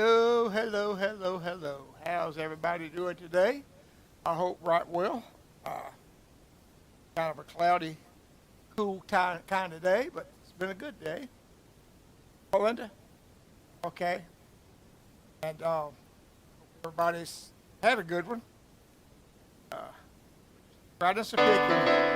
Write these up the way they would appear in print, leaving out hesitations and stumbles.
Hello, hello, hello, hello. How's everybody doing today? I hope right well. Kind of a cloudy, cool kind of day, but it's been a good day. Oh, Linda? Okay. And everybody's had a good one. Uh, Practice a big one.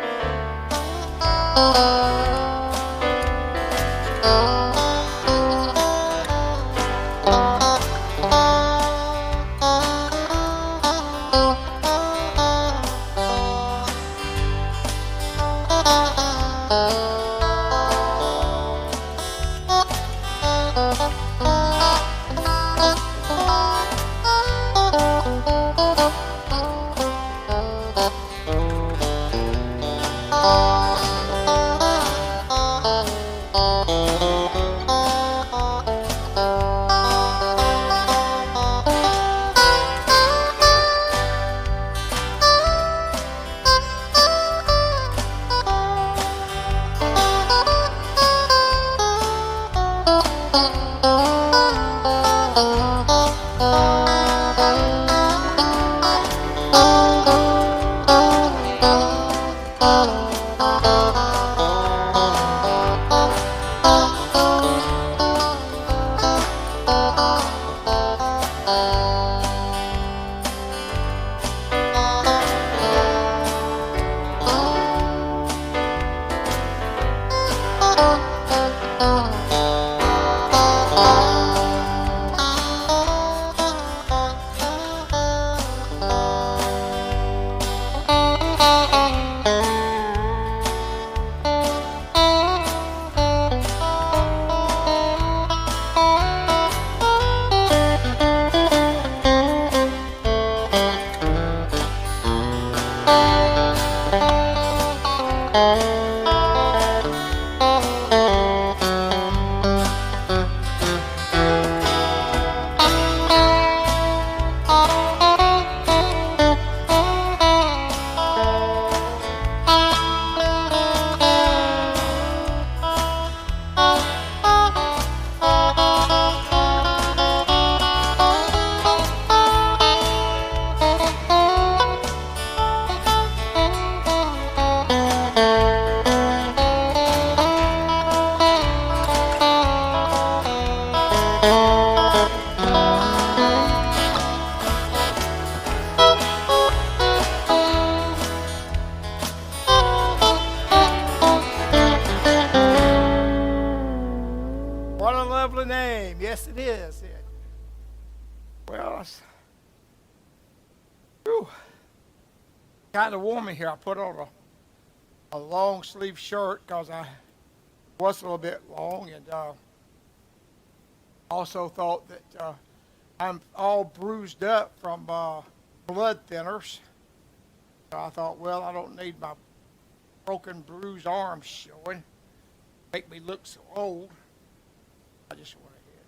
What a lovely name. Yes, it is. Well, it's kind of warm in here. I put on a long sleeve shirt because I was a little bit long, and also thought that I'm all bruised up from blood thinners. So I thought, well, I don't need my broken, bruised arms showing. Make me look so old. I just went ahead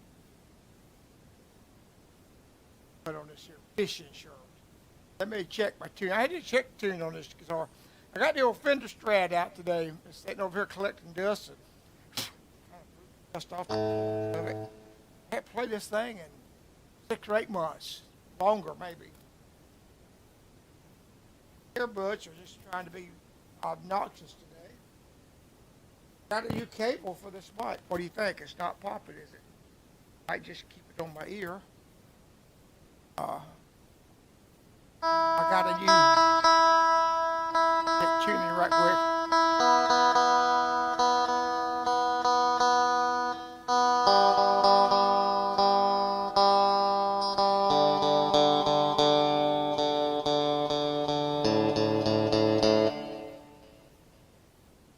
put on this here fishing shirt. Let me check my tune. I had to check the tune on this guitar. I got the old Fender Strat out today. It's sitting over here collecting dust and dust off of it. I haven't played this thing in 6 or 8 months, longer maybe. Earbuds are just trying to be obnoxious today. Got a new cable for this mic. What do you think? It's not popping, is it? I just keep it on my ear. I got a new tuning right quick.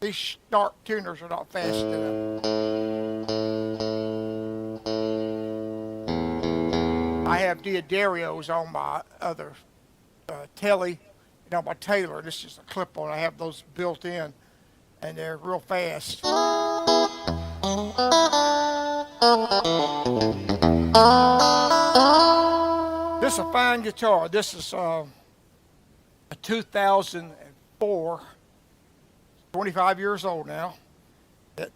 These dark tuners are not fast enough. I have Diodario's on my other telly and on my Taylor. This is a clip on. I have those built in, and they're real fast. This is a fine guitar. This is a 2004, 25 years old now. It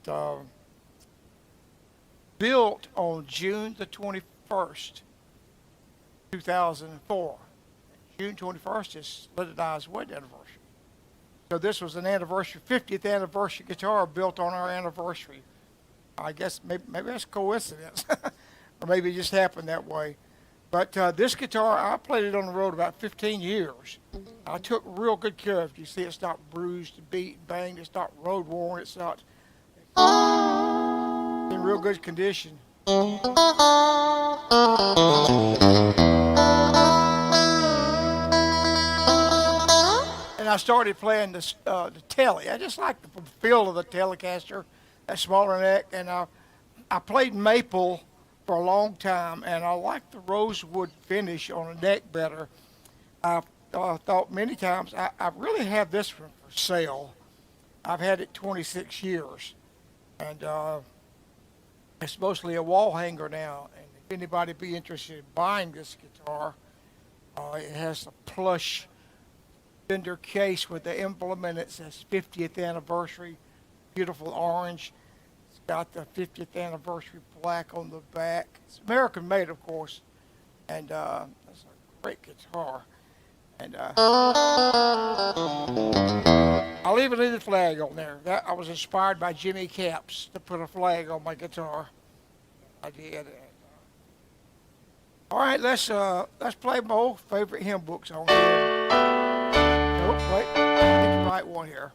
built on June the 21st, 21st, 2004. June 21st is Linda and I's wedding anniversary. So this was an anniversary, 50th anniversary guitar built on our anniversary. I guess maybe that's coincidence, or maybe it just happened that way. But this guitar, I played it on the road about 15 years. I took real good care of it. You see, it's not bruised, beat, banged. It's not road worn. It's not in real good condition. And I started playing the Telly. I just like the feel of the Telecaster, that smaller neck. And I played maple for a long time, and I like the rosewood finish on the neck better. I thought many times, I really have this one for sale. I've had it 26 years, and it's mostly a wall hanger now. And if anybody be interested in buying this guitar, it has a plush Fender case with the emblem, and it says 50th anniversary, beautiful orange. It's got the 50th anniversary plaque on the back. It's American made, of course, and that's a great guitar. And I'll even leave the flag on there. That I was inspired by Jimmy Capps to put a flag on my guitar. I did. All right, let's play my old favorite hymn books on here. Nope, wait, get the right one here.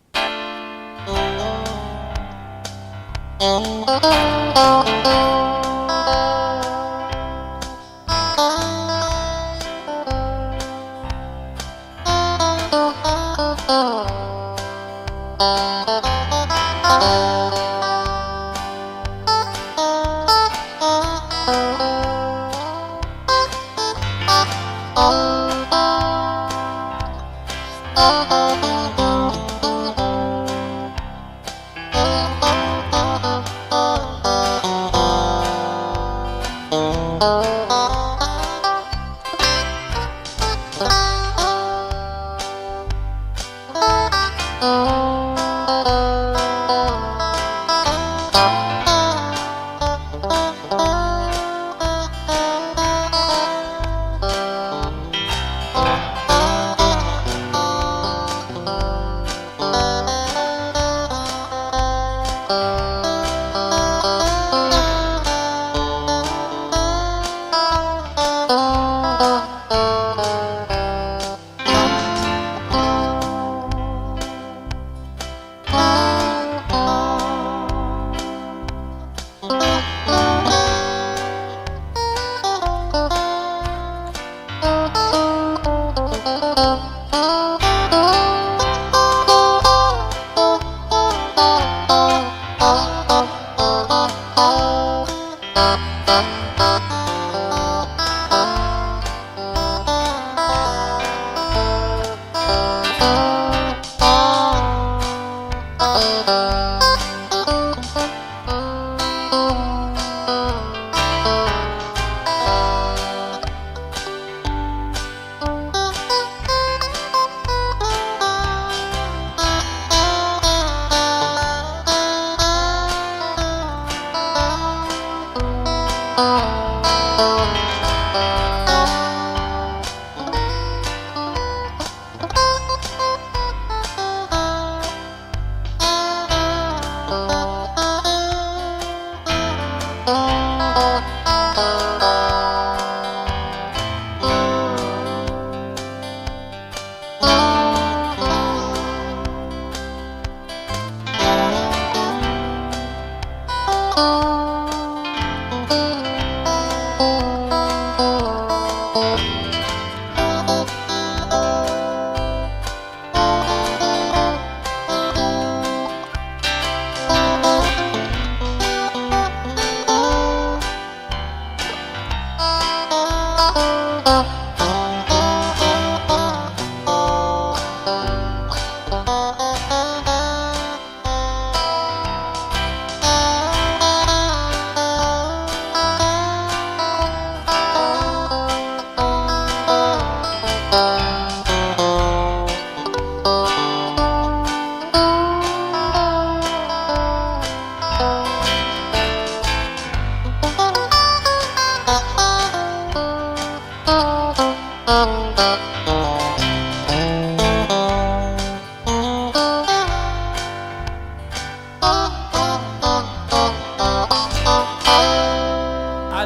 I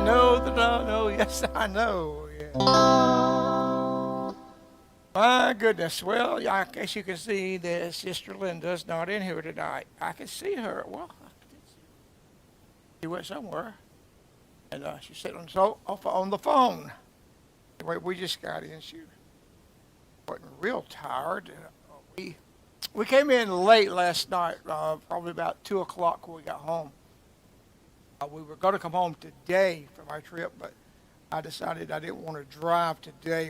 know that I know, yes, I know. Yeah. My goodness. Well, I guess you can see that Sister Linda's not in here tonight. I can see her. Well, I did see her. She went somewhere, and she's sitting on the phone. Anyway, we just got in. She wasn't real tired. We came in late last night, probably about 2 o'clock when we got home. We were going to come home today for my trip, but I decided I didn't want to drive today.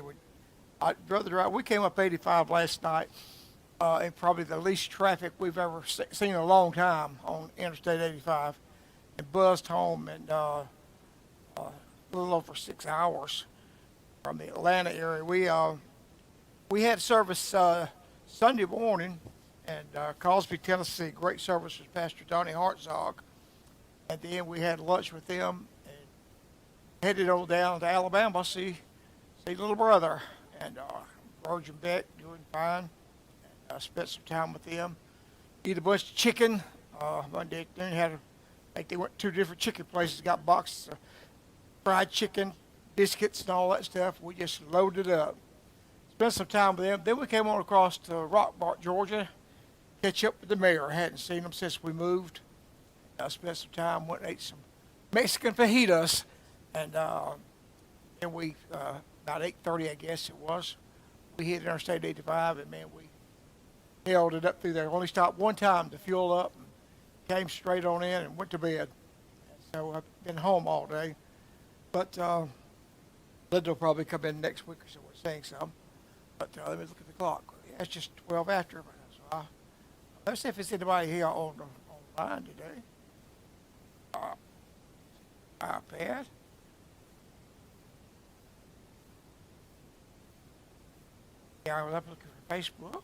I'd rather drive. We came up 85 last night, and probably the least traffic we've ever seen in a long time on Interstate 85, and buzzed home in a little over 6 hours from the Atlanta area. We had service Sunday morning in Cosby, Tennessee. Great service with Pastor Donnie Hartzog. And then we had lunch with them and headed on down to Alabama, see little brother. And Virgin Beck doing fine. And spent some time with them. Eat a bunch of chicken. Monday afternoon I think they went to 2 different chicken places, got boxes of fried chicken, biscuits, and all that stuff. We just loaded up. Spent some time with them. Then we came on across to Rockport, Georgia, catch up with the mayor. Hadn't seen him since we moved. I spent some time, went and ate some Mexican fajitas, and then we, about 8:30, I guess it was, we hit Interstate 85, and man, we held it up through there. Only stopped one time to fuel up, and came straight on in and went to bed. So I've been home all day, but Linda will probably come in next week, so we're saying some. But let me look at the clock. Yeah, it's just 12 after. So let's see if there's anybody here online today. iPad. Yeah, I was up looking for Facebook.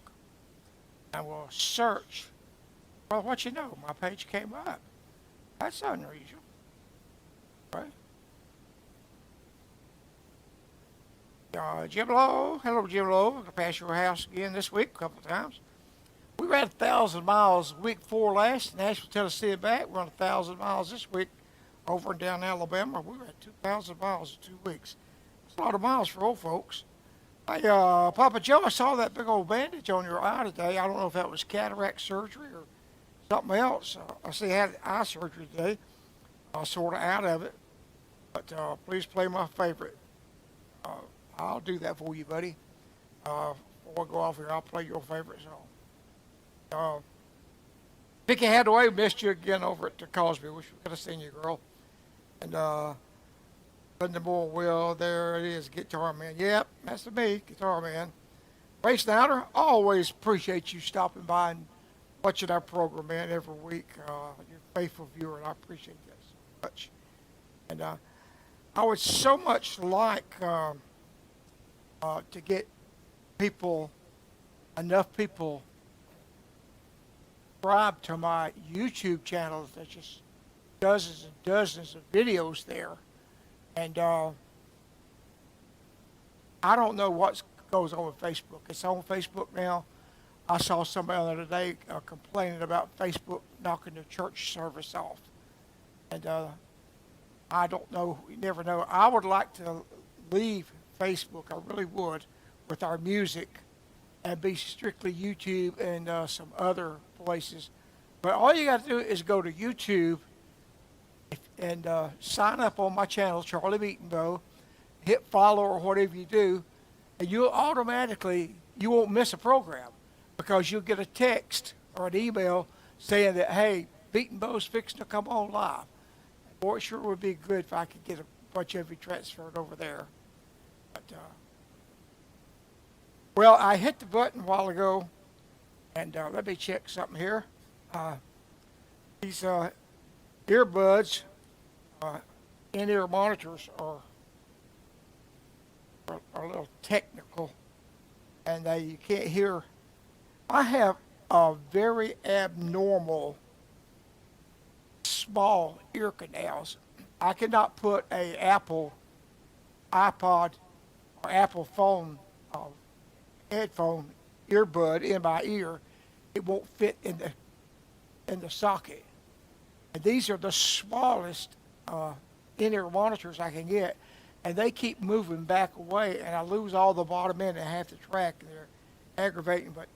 I will search. Well, what you know, my page came up. That's unusual, right? Jim Lowe. Hello, Jim Lowe. I'm going to pass your house again this week a couple of times. We ran 1,000 miles week 4 last, Nashville, Tennessee and back. We ran 1,000 miles this week over and down Alabama. We ran 2,000 miles in 2 weeks. That's a lot of miles for old folks. Hey, Papa Joe, I saw that big old bandage on your eye today. I don't know if that was cataract surgery or something else. I see you had eye surgery today. Sort of out of it. But please play my favorite. I'll do that for you, buddy. Before I go off here, I'll play your favorite song. Vicky Hadaway, missed you again over at Cosby. Wish we could have seen you, girl. And Beatenbo, well, there it is, Guitar Man. Yep, that's me, Guitar Man. Ray Snyder, always appreciate you stopping by and watching our program, man, every week. You're a faithful viewer, and I appreciate that so much. And I would so much like to get enough people subscribe to my YouTube channel. There's just dozens and dozens of videos there. And I don't know what goes on with Facebook. It's on Facebook now. I saw somebody the other day complaining about Facebook knocking their church service off. And I don't know. You never know. I would like to leave Facebook, I really would, with our music and be strictly YouTube and some other places. But all you got to do is go to YouTube and sign up on my channel, Charlie Beatenbo, hit follow or whatever you do, and you won't miss a program because you'll get a text or an email saying that, hey, Beatenbo's fixing to come on live. Boy, it sure would be good if I could get a bunch of you transferred over there. But, well, I hit the button a while ago, and let me check something here. These earbuds, in-ear monitors are a little technical, and you can't hear. I have a very abnormal small ear canals. I cannot put a Apple iPod or Apple phone headphone earbud in my ear, it won't fit in the socket. And these are the smallest in-ear monitors I can get, and they keep moving back away, and I lose all the bottom end and half the track, and they're aggravating. But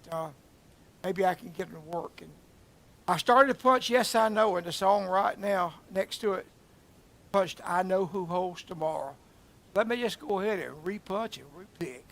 maybe I can get them to work. And I started to punch "Yes I Know" in the song right now. Next to it, punched "I Know Who Holds Tomorrow." Let me just go ahead and repunch and repick.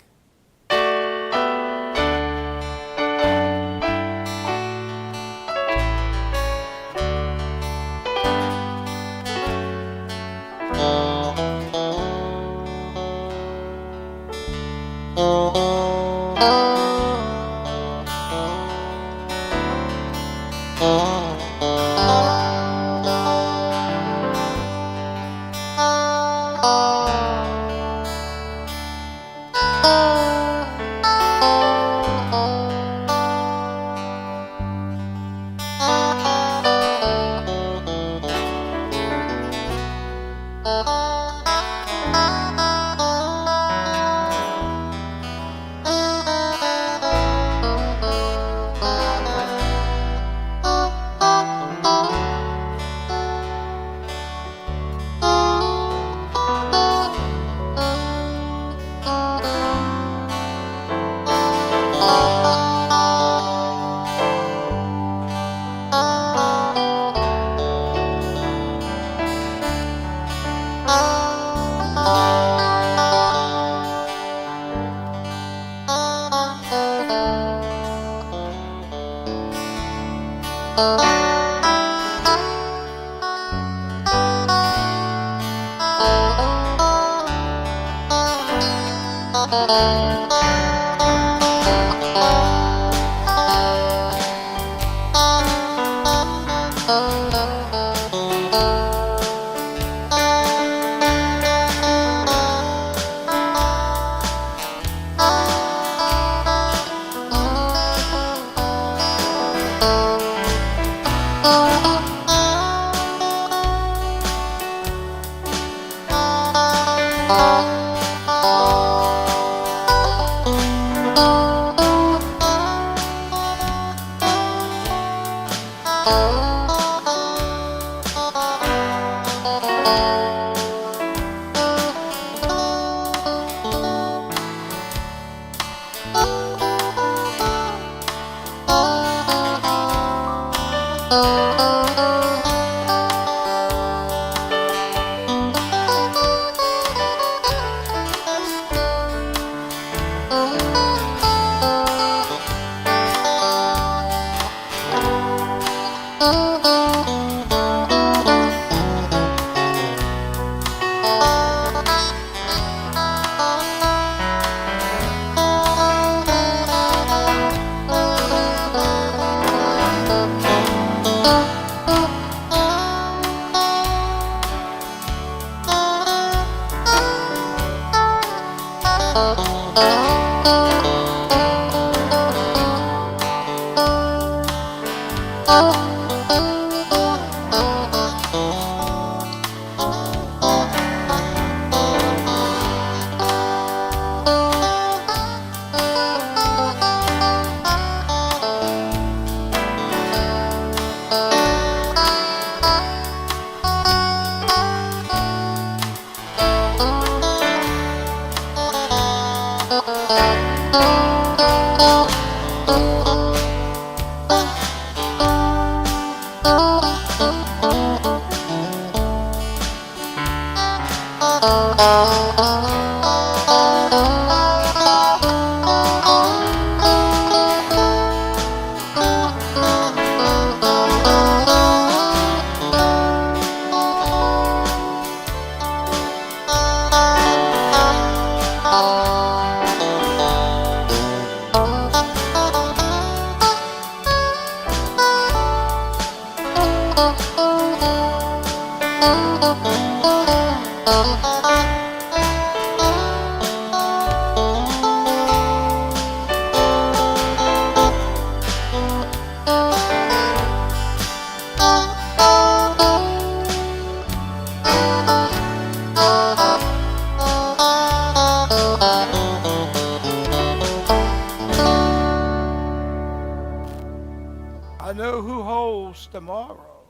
tomorrow,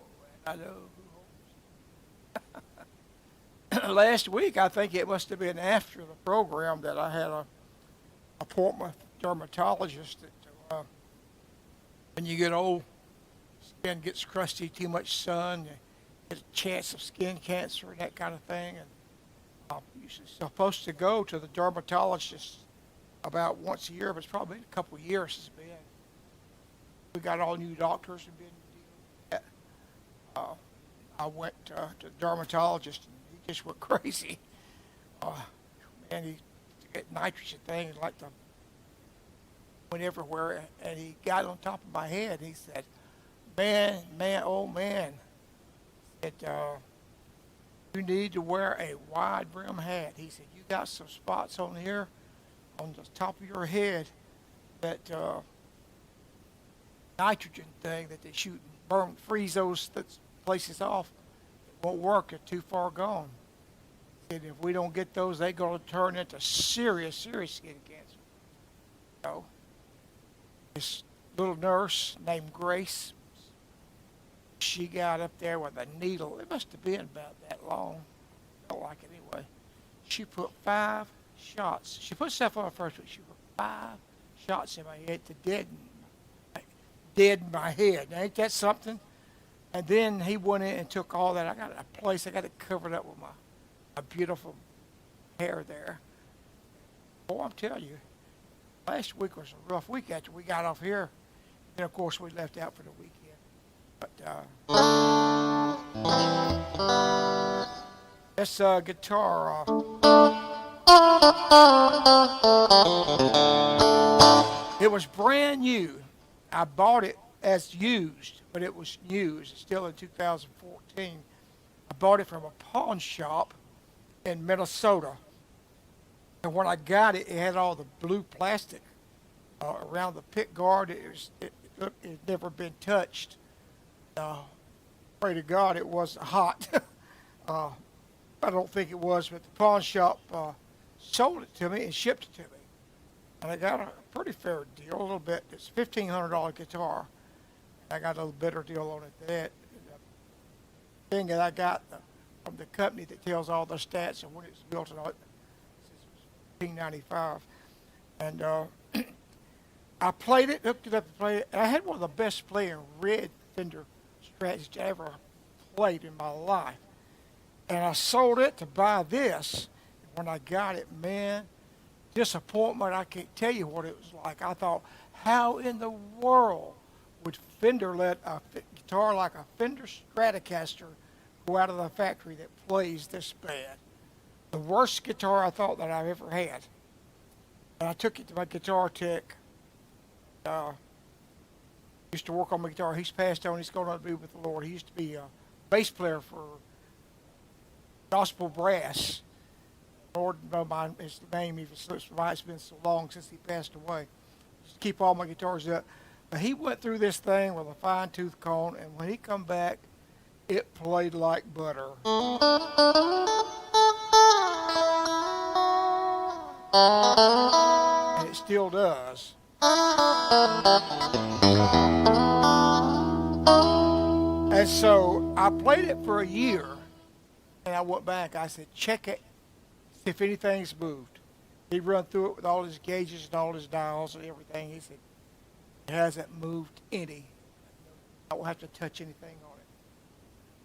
and I know who holds. Last week, I think it must have been after the program that I had a appointment with a dermatologist. That when you get old, skin gets crusty, too much sun, you get a chance of skin cancer and that kind of thing. And you're supposed to go to the dermatologist about once a year, but it's probably been a couple of years since it's been. We got all new doctors and been dealing with that. I went to the dermatologist and he just went crazy. Man, he got nitrogen thing like the went everywhere, and he got on top of my head. He said, "Man, oh man," he said, "you need to wear a wide brim hat." He said, "You got some spots on here, on the top of your head, that nitrogen thing that they shoot and burn, freeze those places off. It won't work. They're too far gone." He said, "If we don't get those, they're going to turn into serious skin cancer." So this little nurse named Grace, she got up there with a needle. It must have been about that long. Felt like it anyway. She put 5 shots. She put stuff on her first week. She put 5 shots in my head to deaden my head. Now, ain't that something? And then he went in and took all that. I got a place. I got it covered up with my beautiful hair there. Boy, I'm telling you, last week was a rough week after we got off here. And of course, we left out for the weekend. But this guitar, it was brand new. I bought it as used, but it was new. It's still in 2014. I bought it from a pawn shop in Minnesota. And when I got it, it had all the blue plastic around the pick guard. It had never been touched. Pray to God it wasn't hot. I don't think it was, but the pawn shop sold it to me and shipped it to me. And I got a pretty fair deal, a little bit. It's a $1,500 guitar. I got a little better deal on it than that. The thing that I got from the company that tells all the stats and when it was built and all, it says it was $1,595. And I played it, hooked it up and played it. And I had one of the best playing red Fender Strats I ever played in my life. And I sold it to buy this. And when I got it, man, disappointment, I can't tell you what it was like. I thought, how in the world would Fender let a guitar like a Fender Stratocaster go out of the factory that plays this bad? The worst guitar I thought that I've ever had. And I took it to my guitar tech. Used to work on my guitar. He's passed on. He's going to be with the Lord. He used to be a bass player for gospel brass. Lord, no mind his name even slips my mind. It's been so long since he passed away. Just keep all my guitars up. But he went through this thing with a fine-tooth comb, and when he come back, it played like butter. And it still does. And so I played it for a year, and I went back. I said, check it, see if anything's moved. He run through it with all his gauges and all his dials and everything. He said, it hasn't moved any. I won't have to touch anything on it.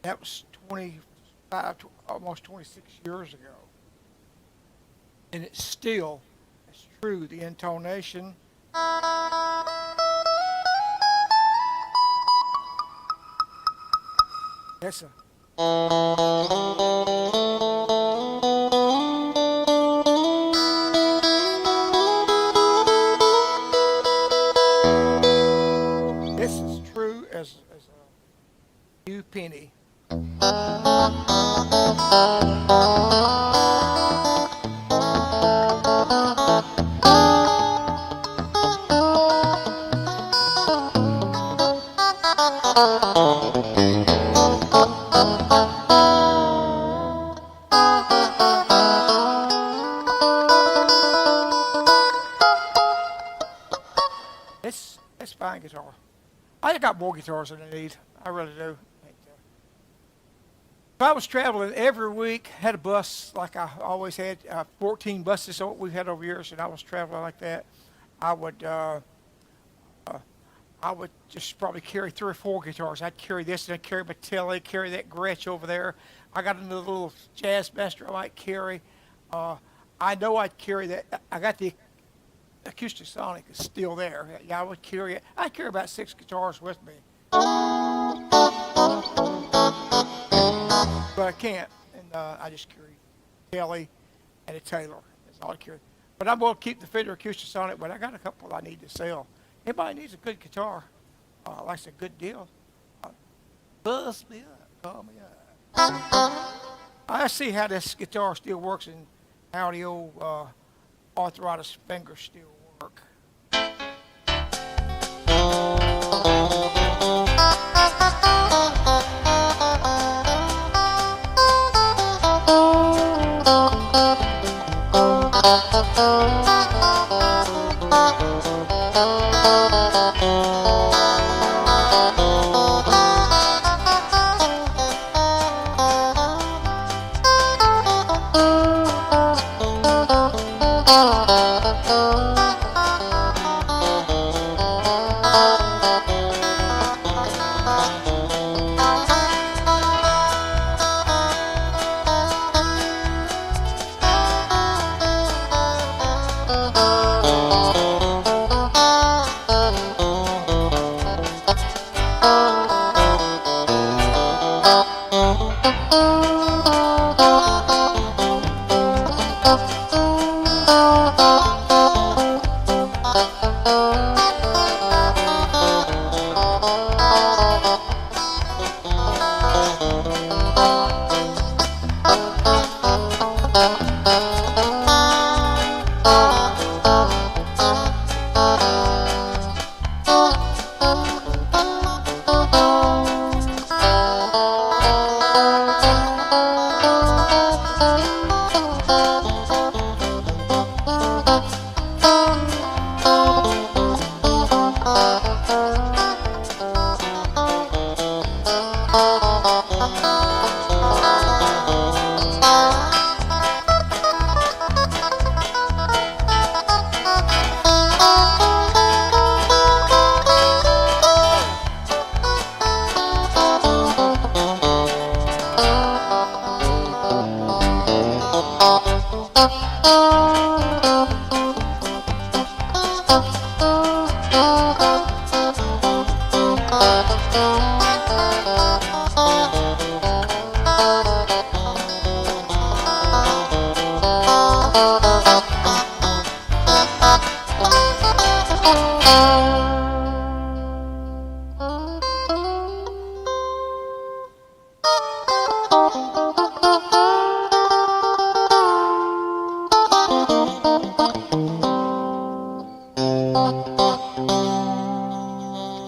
That was 25, almost 26 years ago. And it's still, it's true, the intonation. That's a. This is true as a new penny. It's fine guitar. I got more guitars than I need. I really do. If I was traveling every week, had a bus like I always had, 14 buses we had over years, and I was traveling like that, I would uh, I would just probably carry 3 or 4 guitars. I'd carry this, and I'd carry my telly, carry that Gretsch over there. I got another little jazz master I might carry. Uh, I know I'd carry that. I got the acoustic sonic is still there. Yeah, I would carry it. I carry about 6 guitars with me, but I can't, and I just carry telly and a Taylor. That's all I carry. But I'm going to keep the Fender acoustic sonic. But I got a couple I need to sell. Anybody needs a good guitar, likes a good deal, uh, buzz me up, call me up. I see how this guitar still works and how the old arthritis fingers still work.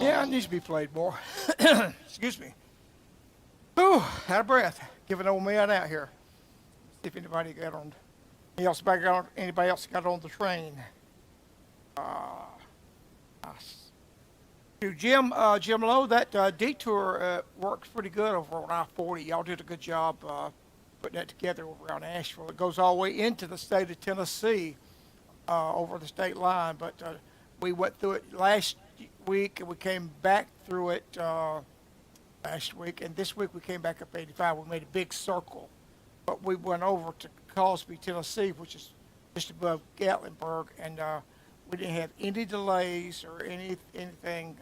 Yeah, it needs to be played more. Excuse me. Whew, out of breath. Giving old man out here. See if anybody got on. Anybody else got on the train? To Jim Lowe, that detour works pretty good over on I-40. Y'all did a good job putting that together over around Asheville. It goes all the way into the state of Tennessee, over the state line. But we went through it last week, and we came back through it last week. And this week we came back up 85. We made a big circle. But we went over to Cosby, Tennessee, which is just above Gatlinburg, and we didn't have any delays or anything.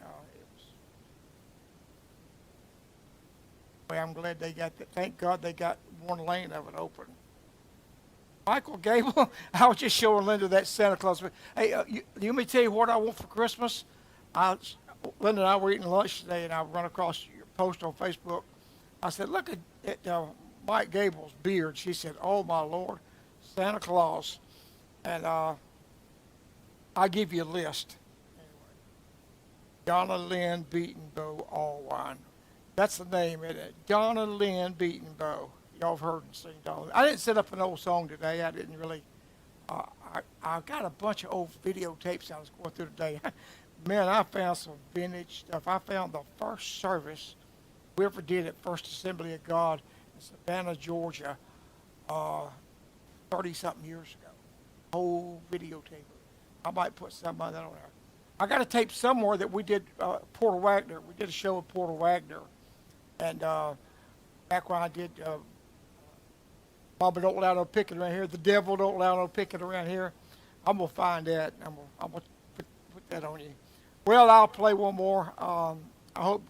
I'm glad they got that. Thank God they got one lane of it open. Michael Gable, I was just showing Linda that Santa Claus. Hey, you let me tell you what I want for Christmas. Linda and I were eating lunch today, and I run across your post on Facebook. I said, look at Mike Gable's beard. She said, oh, my Lord, Santa Claus. And I'll give you a list. Anyway, Donna Lynn Beatenbo All Wine. That's the name of it. Donna Lynn Beatenbo. Y'all have heard and seen Donna. I didn't set up an old song today. I didn't really. I got a bunch of old videotapes I was going through today. Man, I found some vintage stuff. I found the first service we ever did at First Assembly of God in Savannah, Georgia, 30-something years ago. Whole videotape. I might put some of that on there. I got a tape somewhere that we did Porter Wagner. We did a show with Porter Wagner. And back when I did Mama Don't Allow No Picking Around Here, The Devil Don't Allow No Picking Around Here. I'm going to find that. I'm going to put that on you. Well, I'll play one more. I hope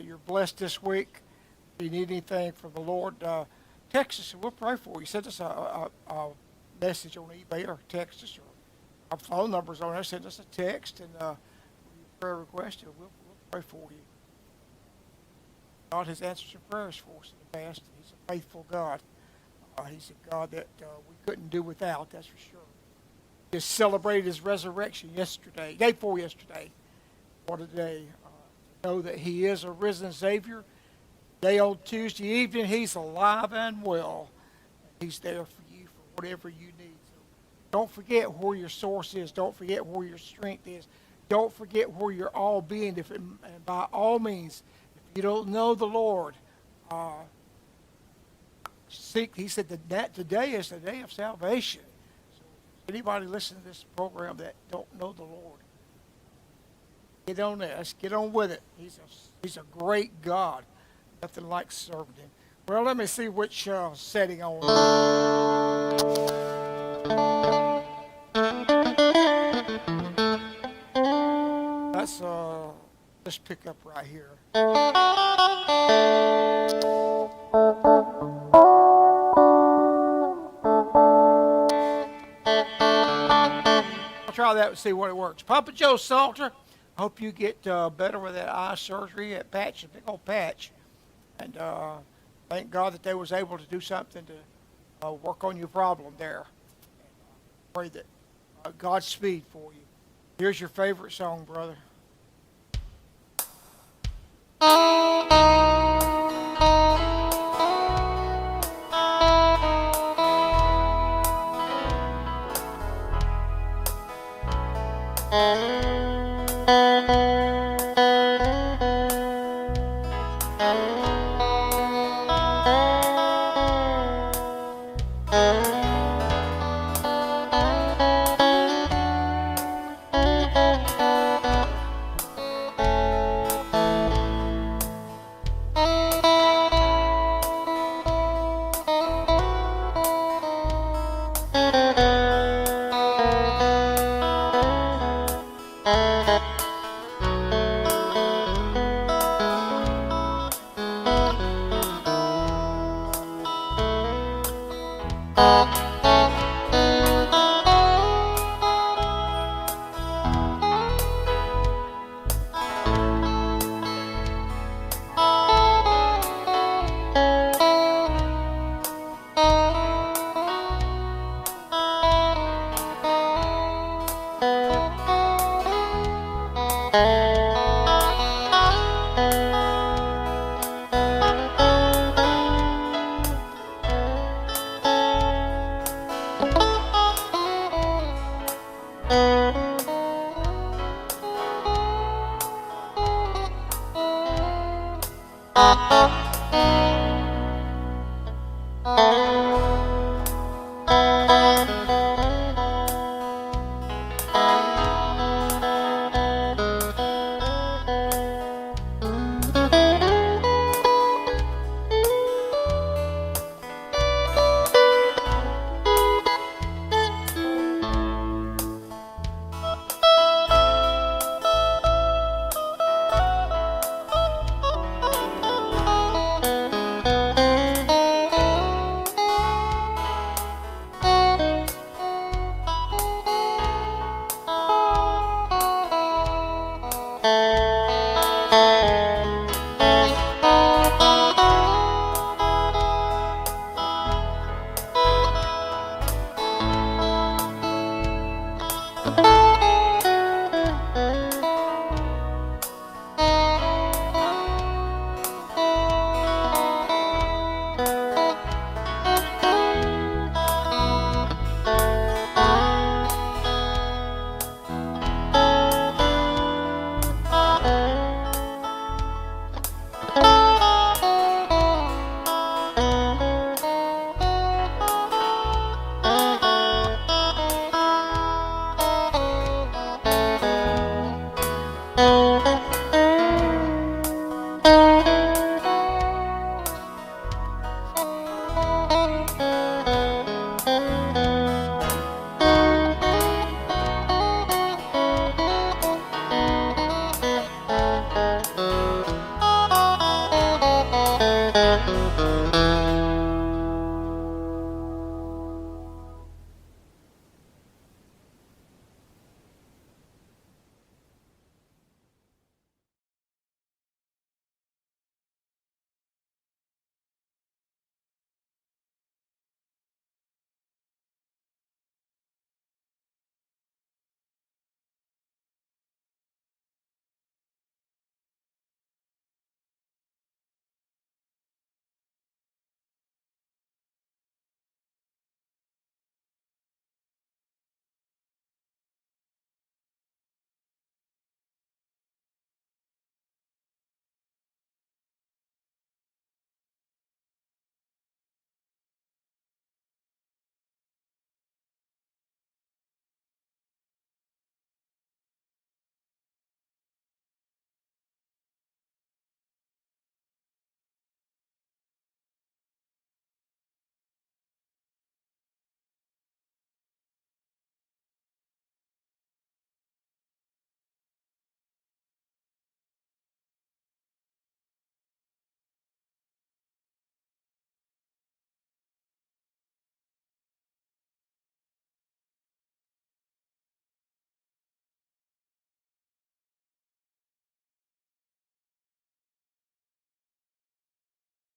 you're blessed this week. If you need anything from the Lord, text us and we'll pray for you. Send us a message on eBay or text us, or our phone number's on there. Send us a text and your prayer request, and we'll pray for you. God has answered some prayers for us in the past. He's a faithful God. He's a God that we couldn't do without, that's for sure. Just celebrated his resurrection day before yesterday. What a day. To know that he is a risen Savior. Day on Tuesday evening, he's alive and well. He's there for you for whatever you need. So don't forget where your source is. Don't forget where your strength is. Don't forget where your all being. And by all means, if you don't know the Lord, seek. He said that today is the day of salvation. So anybody listening to this program that don't know the Lord, get on there. Let's get on with it. He's a great God. Nothing like serving him. Well, let me see which setting on. Let's just pick up right here. I'll try that and see what it works. Papa Joe Salter, I hope you get better with that eye surgery, that patch, a big old patch. And thank God that they was able to do something to work on your problem there. And pray that Godspeed for you. Here's your favorite song, brother.